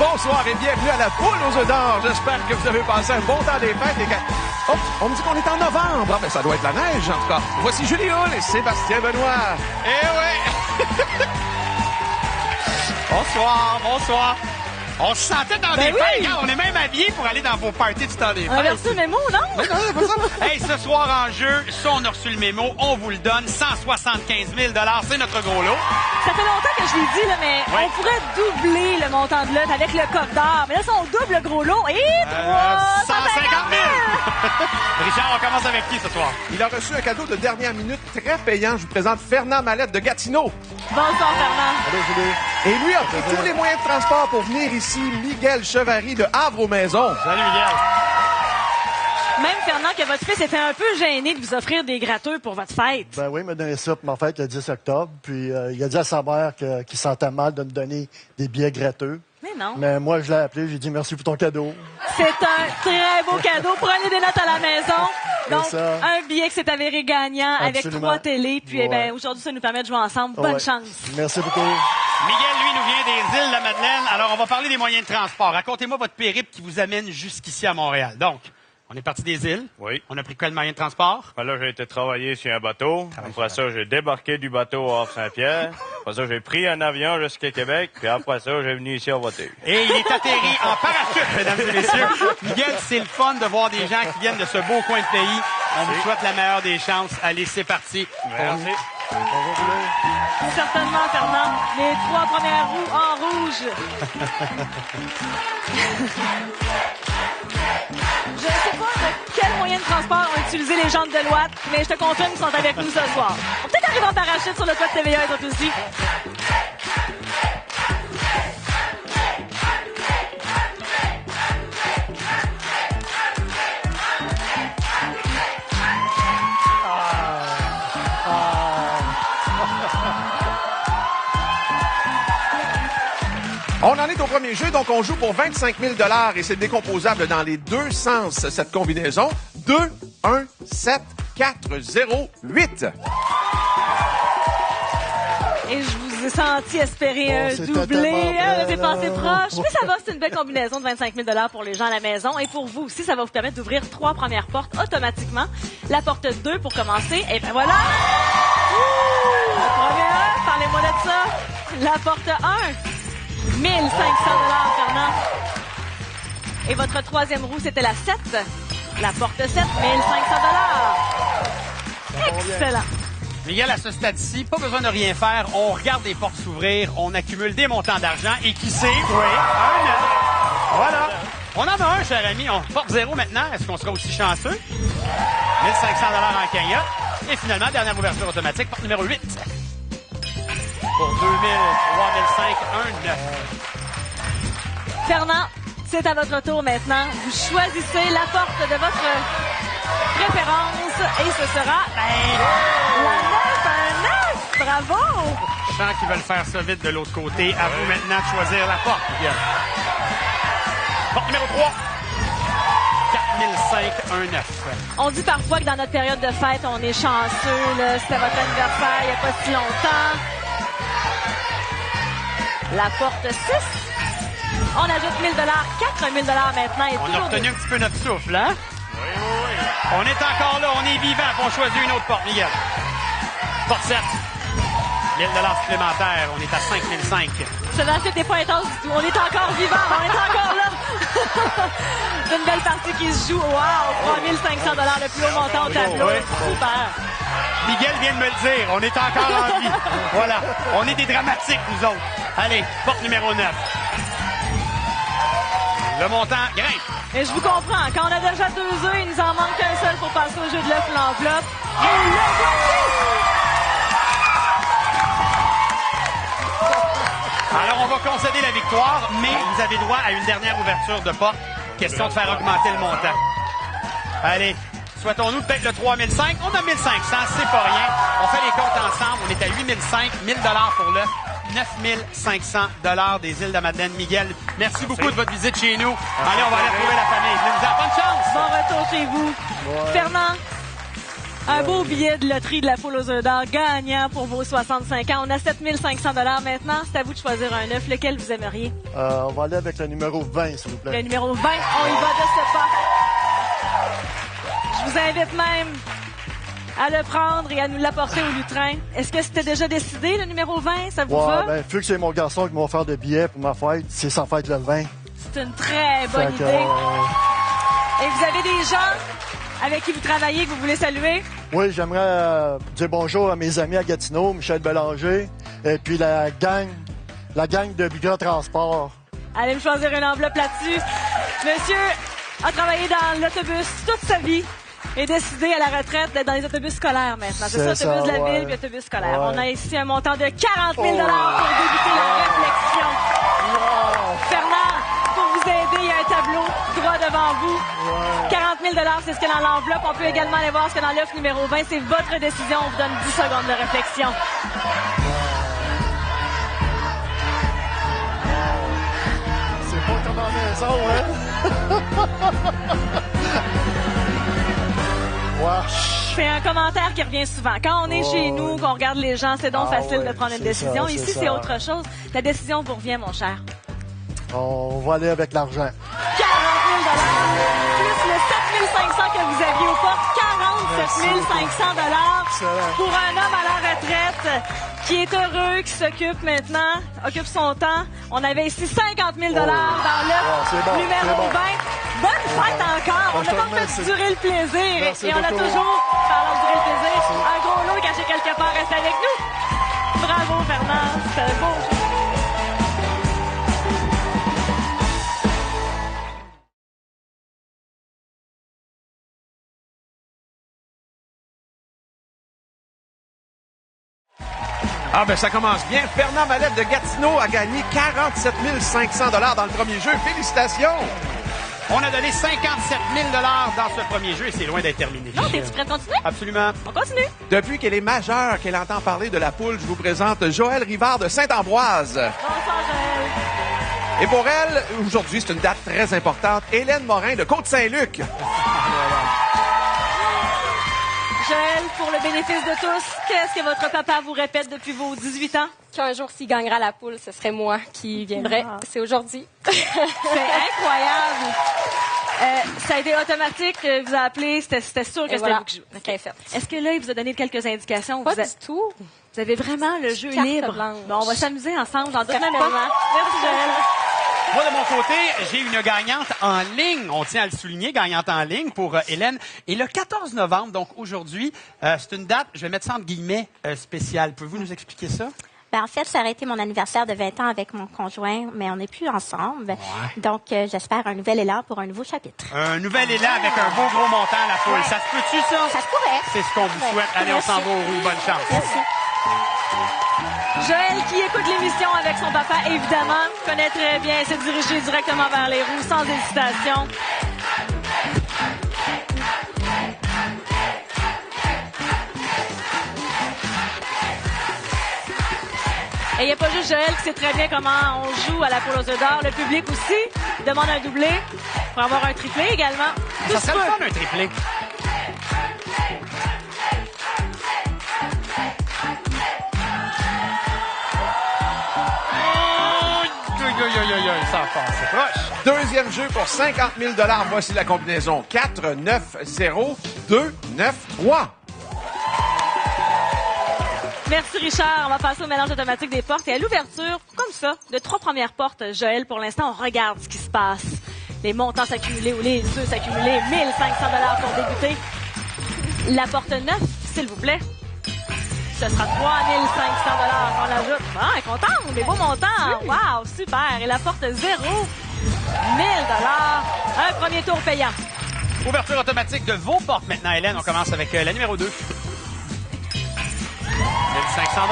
Bonsoir et bienvenue à la poule aux œufs d'or. J'espère que vous avez passé un bon temps des fêtes et que... Oh, on me dit qu'on est en novembre. Ah, ben, ça doit être la neige, en tout cas. Voici Julie Hull et Sébastien Benoît. Eh oui! Bonsoir, bonsoir. On se sentait dans des fêtes. Regarde, on est même habillés pour aller dans vos parties du temps des fêtes. On a reçu le mémo, non? Non, c'est pas ça. Hey, ce soir en jeu, ça, on a reçu le mémo. On vous le donne. 175 000 $. C'est notre gros lot. Ça fait longtemps que je l'ai dit, là, mais Oui. on pourrait doubler le montant de lot avec le coffre d'or. Mais là, si on double le gros lot, et 150 000. Richard, on commence avec qui ce soir? Il a reçu un cadeau de dernière minute très payant. Je vous présente Fernand Mallette de Gatineau. Bonsoir, Fernand. Allô, Julie. Et lui a pris tous les moyens de transport pour venir ici. Miguel Chevary de Havre aux Maisons. Salut, Miguel. Même Fernand, que votre fils était un peu gêné de vous offrir des gratteux pour votre fête. Ben oui, il m'a donné ça pour ma fête le 10 octobre. Puis il a dit à sa mère qu'il sentait mal de me donner des billets gratteux. Mais non. Mais moi, je l'ai appelé, j'ai dit merci pour ton cadeau. C'est un très beau cadeau. Prenez des notes à la maison. Donc, ça. un billet qui s'est avéré gagnant avec Absolument. 3 télés. Puis, eh ben, Ouais. aujourd'hui, ça nous permet de jouer ensemble. Bonne Ouais. chance. Merci beaucoup. Miguel, lui, nous vient des îles de la Madeleine. Alors, on va parler des moyens de transport. Racontez-moi votre périple qui vous amène jusqu'ici à Montréal. Donc, on est parti des îles. Oui. On a pris quel moyen de transport? Ben là, j'ai été travailler sur un bateau. Après ça, j'ai débarqué du bateau à Havre-Saint-Pierre. Après ça, j'ai pris un avion jusqu'à Québec. Puis après ça, j'ai venu ici en voiture. Et il est atterri en parachute, mesdames et messieurs. Miguel, c'est le fun de voir des gens qui viennent de ce beau coin de pays. On vous souhaite la meilleure des chances. Allez, c'est parti. Merci. Certainement, Fernand. Les 3 premières roues en rouge. Je ne sais pas de quel moyen de transport ont utilisé les gens de Deloitte, mais je te confirme qu'ils sont avec nous ce soir. On peut peut-être arriver en parachute sur le toit de TVA, les autres aussi. On en est au premier jeu, donc on joue pour 25 000 $ et c'est décomposable dans les deux sens, cette combinaison. 2, 1, 7, 4, 0, 8. Et je vous ai senti espérer un c'était doublé. tellement Hein, vrai, Vous passé là. proche. Mais ça va, c'est une belle combinaison de 25 000 $ pour les gens à la maison. Et pour vous aussi, ça va vous permettre d'ouvrir 3 premières portes automatiquement. La porte 2 pour commencer. Et ben voilà! La première, parlez-moi de ça. La porte 1. 1 500 $, Fernand. Et votre troisième roue, c'était la 7. La porte 7, 1 500 $. Excellent. Miguel, à ce stade-ci, pas besoin de rien faire. On regarde les portes s'ouvrir, on accumule des montants d'argent et qui sait? Oui, un neuf. Voilà. On en a un, cher ami. On porte 0 maintenant. Est-ce qu'on sera aussi chanceux? 1 500 $ en cagnotte. Et finalement, dernière ouverture automatique, porte numéro 8. Pour 2 000, 3 500, 1 9. Fernand, c'est à votre tour maintenant. Vous choisissez la porte de votre préférence et ce sera la 9, un 9. Bravo! Je sens qu'ils veulent faire ça vite de l'autre côté. À vous maintenant de choisir la porte, Miguel. Porte numéro 3. 4005, 1 9. On dit parfois que dans notre période de fête, on est chanceux. là. C'était votre anniversaire il n'y a pas si longtemps. La porte 6. On ajoute 1 000 $, 4 000 $ maintenant. Et On a toujours retenu un petit peu notre souffle, hein? Oui. On est encore là, on est vivant, puis on choisit une autre porte, Miguel. Porte 7. 1 000 $ supplémentaires, on est à 5 500. Sébastien, t'es pas intense du tout. On est encore vivant, on est encore là. C'est une belle partie qui se joue. Wow! 3 500 $ le plus haut montant au tableau. Oui. Super. Miguel vient de me le dire, on est encore en vie. Voilà, on est des dramatiques, nous autres. Allez, porte numéro 9. Le montant grimpe. Et je vous comprends. Quand on a déjà 2 œufs, il nous en manque qu'un seul pour passer au jeu de l'œuf l'enveloppe. Et le voici! Alors, on va concéder la victoire, mais vous avez droit à une dernière ouverture de porte. Question de faire augmenter le montant. Allez, souhaitons-nous peut-être le 3005. On a 1500, c'est pas rien. On fait les comptes ensemble. On est à 8005, 1000 $ pour le 9500 $ des îles de la Madeleine. Miguel, merci beaucoup de votre visite chez nous. Allez, on va aller retrouver la famille. Venez-vous-en. Bonne chance! Bon retour chez vous. Ouais. Fernand, Un beau billet de loterie de la poule aux œufs d'or gagnant pour vos 65 ans. On a 7 500 $ maintenant. C'est à vous de choisir un œuf. Lequel vous aimeriez? On va aller avec le numéro 20, s'il vous plaît. Le numéro 20, on y va de ce pas. Je vous invite même à le prendre et à nous l'apporter au lutrin. Est-ce que c'était déjà décidé, le numéro 20? Ça vous va? Ben, vu que c'est mon garçon qui m'a offert des billets pour ma fête, c'est sans fête le 20. C'est une très bonne Fait que, idée. Et vous avez des gens avec qui vous travaillez que vous voulez saluer? Oui, j'aimerais dire bonjour à mes amis à Gatineau, Michel Bélanger, et puis la gang de Bigra Transport. Allez me choisir une enveloppe là-dessus. Monsieur a travaillé dans l'autobus toute sa vie et décidé à la retraite d'être dans les autobus scolaires maintenant. C'est ça, autobus de la ville puis autobus scolaire. Ouais. On a ici un montant de 40 000 $ pour débuter la réflexion. Wow. Fernand, pour vous aider, il y a un tableau droit devant vous. 40 000 $, c'est ce qu'il y a dans l'enveloppe. On peut également aller voir ce qu'il y a dans l'œuf numéro 20. C'est votre décision. On vous donne 10 secondes de réflexion. C'est pas comme à la maison, hein? Wesh. C'est un commentaire qui revient souvent. Quand on est chez nous, qu'on regarde les gens, c'est donc facile de prendre une décision. Ça, Ici, c'est autre chose. La décision vous revient, mon cher. On va aller avec l'argent. 40 000 $ plus le 7 500 que vous aviez aux portes. 47 500 $ pour un homme à la retraite qui est heureux, qui s'occupe maintenant, occupe son temps. On avait ici 50 000 $ dans l'œuf numéro 20. Bonne fête encore. On n'a pas fait durer le plaisir. Merci et on a beaucoup. toujours, parlant de durer le plaisir, un gros lot caché quelque part. Reste avec nous. Bravo, Fernand. C'était beau. Ah ben ça commence bien. Fernand Mallette de Gatineau a gagné 47 500 $ dans le premier jeu. Félicitations! On a donné 57 000 $ dans ce premier jeu et c'est loin d'être terminé. Non, t'es-tu prêt de continuer? Absolument. On continue. Depuis qu'elle est majeure, qu'elle entend parler de la poule, je vous présente Joël Rivard de Saint-Ambroise. Bonsoir, Joël. Et pour elle, aujourd'hui, c'est une date très importante. Hélène Morin de Côte-Saint-Luc. Joël, pour le bénéfice de tous, qu'est-ce que votre papa vous répète depuis vos 18 ans? Qu'un jour, s'il gagnera la poule, ce serait moi qui viendrais. Ah. C'est aujourd'hui. C'est incroyable. Ça a été automatique, vous a appelé, c'était sûr que Et c'était voilà, vous qui jouez. c'est fait. Est-ce que là, il vous a donné quelques indications? Pas Vous, du tout. vous avez vraiment le jeu Carte libre. blanche. Bon, on va s'amuser ensemble, j'en doute même pas. Certainement. Merci, Joël. Moi, de mon côté, j'ai une gagnante en ligne. On tient à le souligner, gagnante en ligne pour Hélène. Et le 14 novembre, donc aujourd'hui, c'est une date, je vais mettre ça entre guillemets, spéciale. Pouvez-vous nous expliquer ça? Ben, en fait, ça aurait été mon anniversaire de 20 ans avec mon conjoint, mais on n'est plus ensemble. Donc, j'espère un nouvel élan pour un nouveau chapitre. Un nouvel élan avec un beau gros montant à la foule. Ouais. Ça se peut-tu, ça? Ça se pourrait. C'est ce qu'on vous souhaite. Allez, on s'en va aux roues. Bonne chance. Merci. Joël, qui écoute l'émission avec son papa, évidemment, connaît très bien et s'est dirigé directement vers les roues, sans hésitation. Et il n'y a pas juste Joël qui sait très bien comment on joue à la poule aux œufs d'or. Le public aussi demande un doublé pour avoir un triplé également. Tout Ça se serait le peut. fun, un triplé. Ça passe. C'est proche. Deuxième jeu pour 50 000 $. Voici la combinaison 4, 9, 0, 2, 9, 3. Merci Richard. On va passer au mélange automatique des portes et à l'ouverture, comme ça, de 3 premières portes. Joël, pour l'instant, on regarde ce qui se passe. Les montants s'accumuler ou les œufs s'accumuler. 1 500 $ pour débuter. La porte 9, s'il vous plaît. Ce sera 3 500 $ qu'on ajoute. Ah, content, des beaux montants. Wow, super. Et la porte 0, 1 000 $. Un premier tour payant. Ouverture automatique de vos portes maintenant, Hélène. On commence avec la numéro 2. 1 500 $.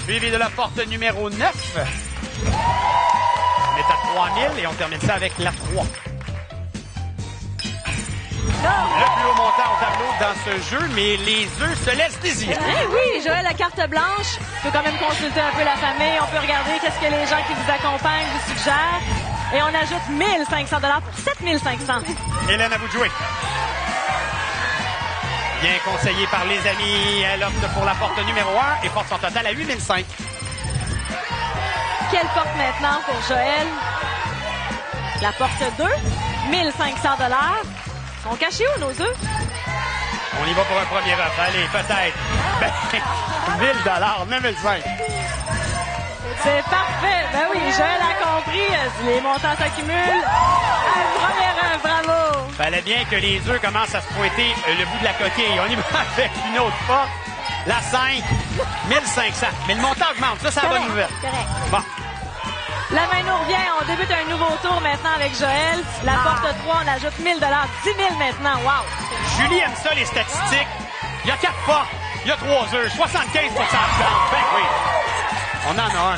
Suivi de la porte numéro 9. On est à 3 000 et on termine ça avec la 3. Le plus haut montant au tableau dans ce jeu, mais les œufs se laissent désirer. Eh oui, Joël, la carte blanche. On peut quand même consulter un peu la famille. On peut regarder qu'est-ce que les gens qui vous accompagnent vous suggèrent. Et on ajoute 1 500 $ pour 7 500. Hélène, à vous de jouer. Bien conseillé par les amis. Elle opte pour la porte numéro 1 et porte son total à 8005. Quelle porte maintenant pour Joël? La porte 2, 1500 $. Sont cachés où nos œufs? On y va pour un premier œuf. Allez, peut-être. Ben, 1000 $, 9005. C'est parfait. Ben oui, Joël a compris. Les montants s'accumulent. Un premier œuf, bravo. Fallait bien que les œufs commencent à se pointer le bout de la coquille. On y va avec une autre porte. La 5, 1500. Mais le montant augmente. Ça, c'est la bonne nouvelle. Correct. Bon. La main nous revient. On débute un nouveau tour maintenant avec Joël. La porte 3, on ajoute 1000 $. 10 000 maintenant. Wow. Julie aime ça, les statistiques. Il y a 4 portes. Il y a 3 œufs. 75% de chance. Ben oui. On en a un.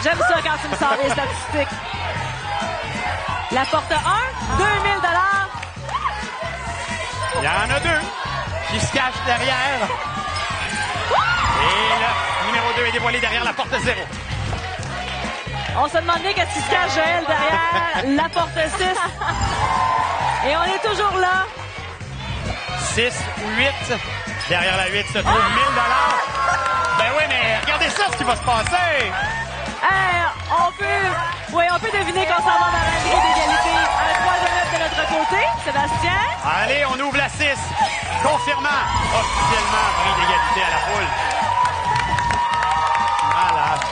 J'aime ça quand tu me sors les statistiques. La porte 1, 2000 $. Il y en a 2 qui se cachent derrière. Et le numéro 2 est dévoilé derrière la porte 0. On se demandait qu'est-ce qui se cache, Joël, derrière la porte 6. Et on est toujours là. 6 ou 8. Derrière la 8 se trouve 1000 $. Ben oui, mais regardez ça, ce qui va se passer. On peut deviner qu'on s'en va dans la grille d'égalité. Un 3 de 9 de notre côté. Sébastien? Allez, on ouvre la 6. Confirmant officiellement prix d'égalité à la poule. Malade.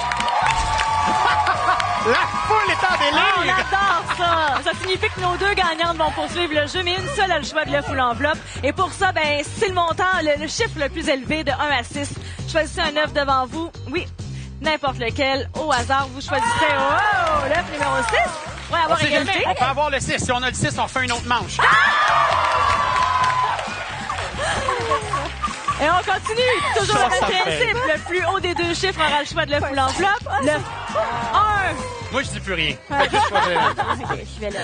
La foule est en On délire. adore ça! Ça signifie que nos deux gagnantes vont poursuivre le jeu, mais une seule a le choix de l'œuf ou l'enveloppe. Et pour ça, ben, c'est le montant, le chiffre le plus élevé de 1 à 6. Choisissez un œuf devant vous. Oui, n'importe lequel. Au hasard, vous choisissez l'œuf numéro 6. On va avoir On sait jamais, égalité. on peut avoir le 6. Si on a le 6, on fait une autre manche. Et on continue. Toujours Ça, le même ça fait. principe. Le plus haut des deux chiffres aura le choix de l'œuf ou l'enveloppe. Le 1. Moi, je dis plus rien. Faites juste choisir. OK, je vais là.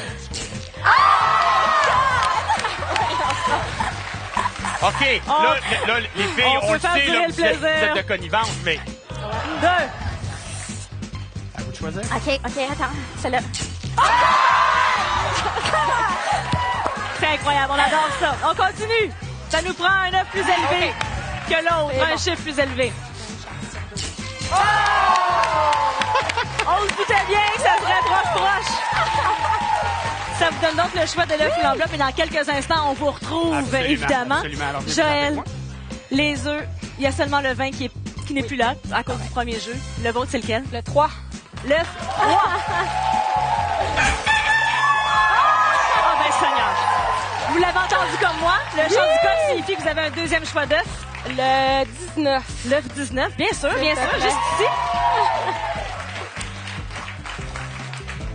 OK. Là, les filles, on on peut le faire sait, durer là, le vous êtes plaisir. de connivence, mais 2. à vous de choisir. OK, attends. Celle-là. C'est incroyable, on adore ça. On continue. Ça nous prend un œuf plus élevé que l'autre, C'est un bon. chiffre plus élevé. On se doutait bien que ça serait proche. Ça vous donne donc le choix de l'œuf ou l'enveloppe, et dans quelques instants, on vous retrouve, Absolument, évidemment. absolument. Alors, venez vous avec Joël, moi. les œufs, il y a seulement le 20 qui n'est plus là à cause du premier jeu. Le vôtre, c'est lequel? Le 3. L'œuf 3. Oh ben Seigneur. Vous l'avez entendu comme moi. Le chant du coq signifie que vous avez un deuxième choix d'œuf. Le 19. L'œuf 19, bien sûr, S'il te plaît. juste ici.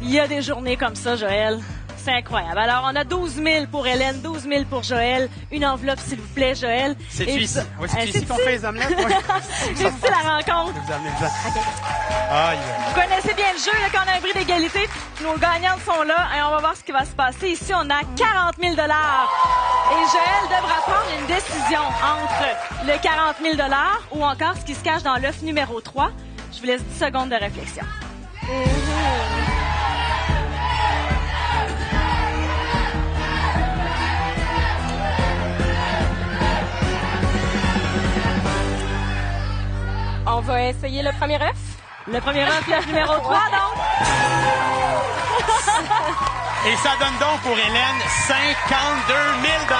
Il y a des journées comme ça, Joël. C'est incroyable. Alors, on a 12 000 pour Hélène, 12 000 pour Joël. Une enveloppe, s'il vous plaît, Joël. C'est-tu Et ici? ça- Oui, c'est ici c'est qu'on ici. fait les omelettes? Oui. C'est ici la rencontre. Vous amenez le Aïe. Vous connaissez bien le jeu, là, quand on a un bris d'égalité. Nos gagnantes sont là et on va voir ce qui va se passer. Ici, on a 40 000 $. Et Joël devra prendre une décision entre le 40 000 $ ou encore ce qui se cache dans l'œuf numéro 3. Je vous laisse 10 secondes de réflexion. On va essayer le premier œuf. Le premier œuf, l'œuf numéro 3, donc. Et ça donne donc pour Hélène 52 000 $.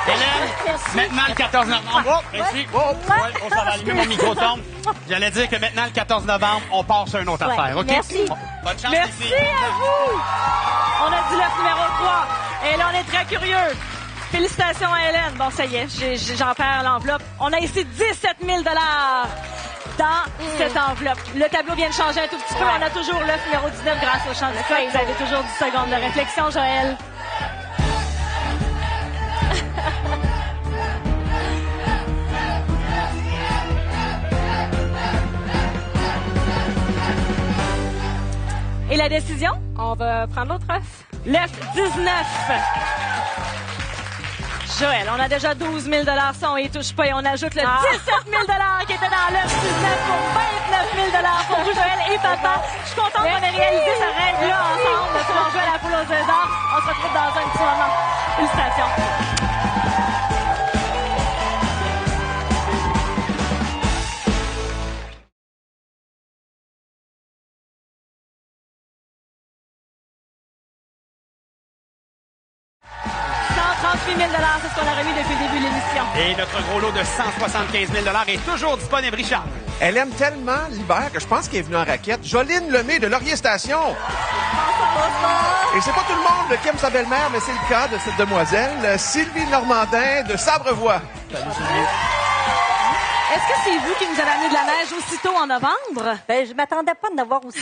Hélène, maintenant le 14 novembre. Oh, ici. Oh, ouais, ça va allumer mon micro tombe. J'allais dire que maintenant le 14 novembre, on passe sur une autre Ouais, affaire. OK? merci. Bon, bonne chance, Merci les filles. à vous! On a dit l'œuf numéro 3. Et là, on est très curieux. Félicitations à Hélène. Bon, ça y est, j'en perds l'enveloppe. On a ici 17 000 $ dans cette enveloppe. Le tableau vient de changer un tout petit peu. On a toujours l'œuf numéro 19 grâce au champ de feuilles. Vous avez toujours 10 secondes de réflexion, Joël. Et la décision? On va prendre l'autre œuf. L'œuf 19. Joël, on a déjà 12 000 $. Ça, on y touche pas. Et on ajoute le 17 000 $ qui était dans l'œuf 19 pour 29 000 $ pour vous, Joël et papa. Je suis contente qu'on ait réalisé ce rêve-là ensemble pour jouer à la poule aux œufs d'or. On se retrouve dans un petit moment. Félicitations. 48 000 c'est ce qu'on a remis depuis le début de l'émission. Et notre gros lot de 175 000 est toujours disponible, Richard. Elle aime tellement l'hiver que je pense qu'elle est venue en raquette. Joline Lemay de Laurier Station. Et c'est pas tout le monde qui aime sa belle-mère, mais c'est le cas de cette demoiselle, Sylvie Normandin de Sabrevoix. Est-ce que c'est vous qui nous avez amené de la neige aussitôt en novembre? Ben, je m'attendais pas de l'avoir aussi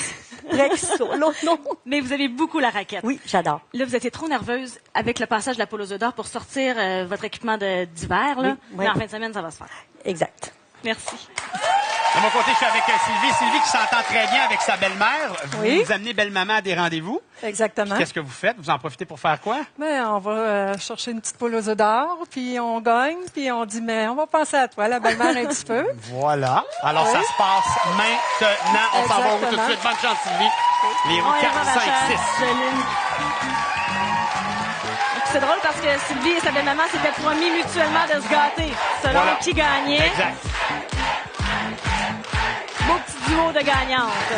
près que ça. L'autre, non. Mais vous avez beaucoup la raquette. Oui, j'adore. Là, vous étiez trop nerveuse avec le passage de la Pôle aux œufs d'or pour sortir votre équipement d'hiver. Là. Oui, oui. Mais en fin de semaine, ça va se faire. Exact. Merci. De mon côté, je suis avec Sylvie. Sylvie qui s'entend très bien avec sa belle-mère. Vous Oui. nous amenez belle-maman à des rendez-vous. Exactement. Qu'est-ce que vous faites? Vous en profitez pour faire quoi? Ben, on va chercher une petite poule aux œufs d'or, puis on gagne, puis on dit, mais on va penser à toi, la belle-mère, un petit peu. Voilà. Alors, ça Oui. se passe maintenant. On s'en va où tout de Exactement. suite? Bonne chance, Sylvie. Les roues On y 4, va, ma 5, chère 6. Joline. C'est drôle parce que Sylvie et sa belle-maman s'étaient promis mutuellement de se gâter selon Voilà. qui gagnait. Exact. Beau petit duo de gagnantes.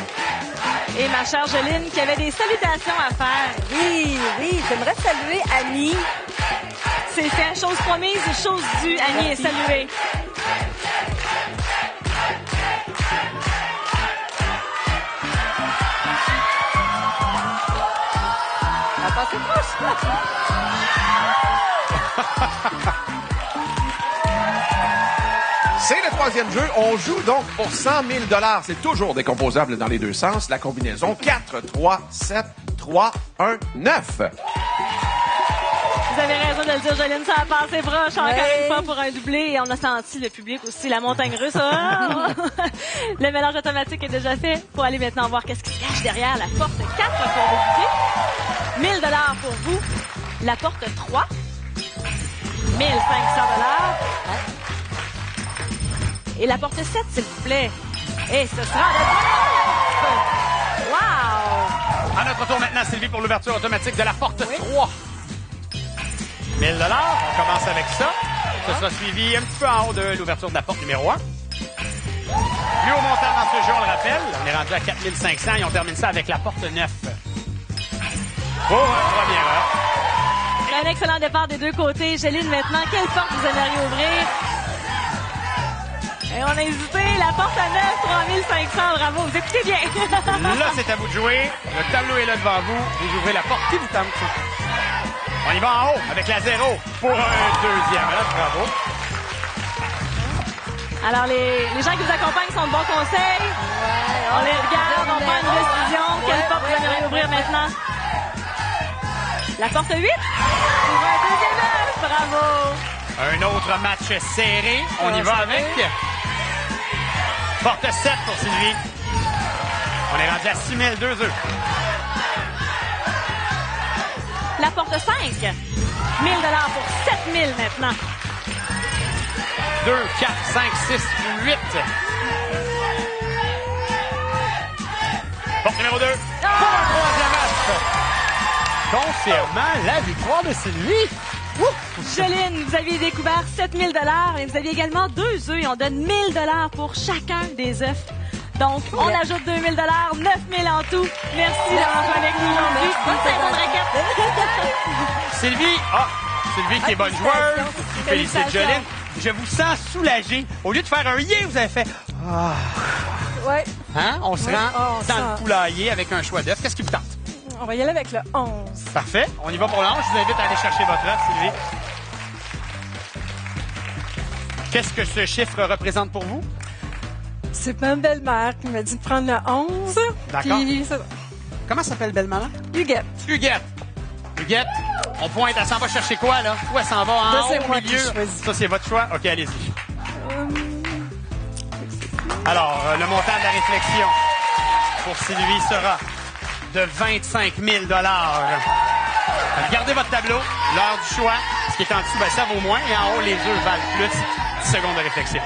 Et ma chère Joline qui avait des salutations à faire. Oui, oui, j'aimerais saluer Annie. C'est fait. Chose promise, chose due. Annie est saluée. Elle a passé proche. C'est le troisième jeu. On joue donc pour 100 000 $. C'est toujours décomposable dans les deux sens. La combinaison 4, 3, 7, 3, 1, 9. Vous avez raison de le dire, Joline, ça a passé proche encore Ouais. une fois pour un doublé. Et on a senti le public aussi, la montagne russe. Ah! Le mélange automatique est déjà fait. Faut aller maintenant voir qu'est-ce qui se cache derrière la porte 4 pour débuter. 1 000 $ pour vous. La porte 3. 1 500 $. Et la porte 7, s'il vous plaît. Et ce sera le 9. Wow! À notre tour maintenant, Sylvie, pour l'ouverture automatique de la porte 3. 1 000 $. On commence avec ça. Ce sera suivi un petit peu en haut de l'ouverture de la porte numéro 1. Plus haut montant dans ce jeu, on le rappelle. On est rendu à 4 500 et on termine ça avec la porte 9. Pour un premier heure. Un excellent départ des deux côtés. Joline, maintenant, quelle porte vous aimeriez ouvrir? Et on a hésité. La porte à 9, 3500. Bravo, vous écoutez bien. Là, c'est à vous de jouer. Le tableau est là devant vous. Vous ouvrez la porte qui vous tente. On y va en haut avec la 0 pour un deuxième. Là, bravo. Alors, les gens qui vous accompagnent sont de bons conseils. On les regarde, on prend une décision. Quelle porte vous aimeriez ouvrir maintenant? La porte 8? Pour un deuxième œuf. Bravo. Un autre match serré. On y va avec. Porte 7 pour Sylvie. On est rendu à 6 000, 2 œufs. La porte 5. 1 000 $ pour 7 000 maintenant. 2, 4, 5, 6, 8. Porte numéro 2. Pour un troisième œuf. Confirmant la victoire de Sylvie. Joline, vous aviez découvert 7 000 $, mais vous aviez également 2 œufs et on donne 1 000 $ pour chacun des œufs. Donc, on ajoute 2 000 $, 9 000 en tout. Merci d'avoir joué avec nous aujourd'hui. Bonne saison de raquette. Sylvie qui est bonne joueuse. Félicite Joline. Je vous sens soulagé. Au lieu de faire un yeah, vous avez fait Ouais. hein? On se Oui. rend Oh, dans ça. le poulailler avec un choix d'œufs. Qu'est-ce qui vous tente? On va y aller avec le 11. Parfait. On y va pour l'ange. Je vous invite à aller chercher votre œuf, Sylvie. Qu'est-ce que ce chiffre représente pour vous? C'est ma belle-mère qui m'a dit de prendre le 11. D'accord. Puis, ça va. Comment s'appelle belle-maman? Huguette. Huguette. Huguette, on pointe. Elle s'en va chercher quoi, là? Où elle s'en va? En Ça, haut, c'est au moi qui milieu? choisis. Ça, c'est votre choix? OK, allez-y. Alors, le montant de la réflexion pour Sylvie sera de 25 000 $. Regardez votre tableau, l'heure du choix. Ce qui est en dessous, ben, ça vaut moins. Et en haut, les œufs valent plus. 10 secondes de réflexion.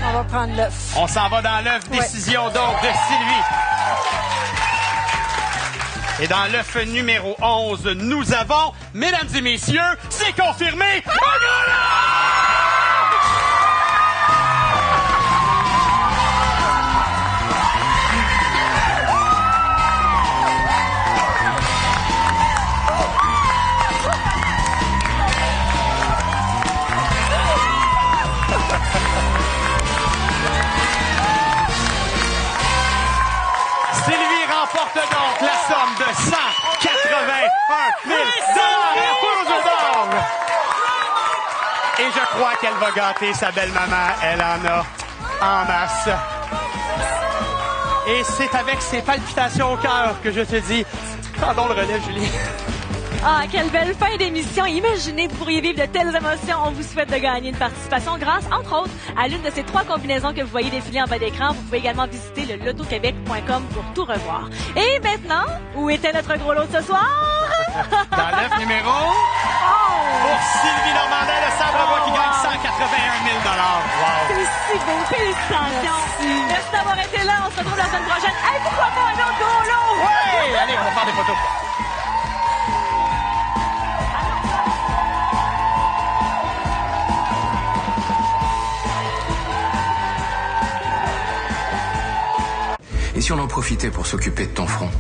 On va prendre l'œuf. On s'en va dans l'œuf. Décision donc de Sylvie. Et dans l'œuf numéro 11, nous avons, mesdames et messieurs, c'est confirmé, un gros lot! remporte donc la somme de 181 000 à Poloso d'or. Et je crois qu'elle va gâter sa belle-maman. Elle en a en masse. Et c'est avec ces palpitations au cœur que je te dis, prends le relais, Julie. Ah, quelle belle fin d'émission. Imaginez, vous pourriez vivre de telles émotions. On vous souhaite de gagner une participation grâce, entre autres, à l'une de ces 3 combinaisons que vous voyez défiler en bas d'écran. Vous pouvez également visiter le lotoquebec.com pour tout revoir. Et maintenant, où était notre gros lot de ce soir? Dans l'œuf numéro... Pour Sylvie Normandin, le Sabre-Bois qui gagne 181 000 wow. C'est si beau. Félicitations. Merci d'avoir été là. On se retrouve la semaine prochaine. Hey, pourquoi pas un autre gros lot? Oui! Allez, on va faire des photos. Et si on en profitait pour s'occuper de ton front?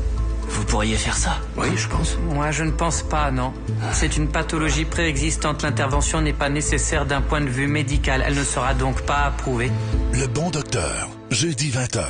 Vous pourriez faire ça? Oui, je pense. Moi, je ne pense pas, non. C'est une pathologie préexistante. L'intervention n'est pas nécessaire d'un point de vue médical. Elle ne sera donc pas approuvée. Le bon docteur, jeudi 20h.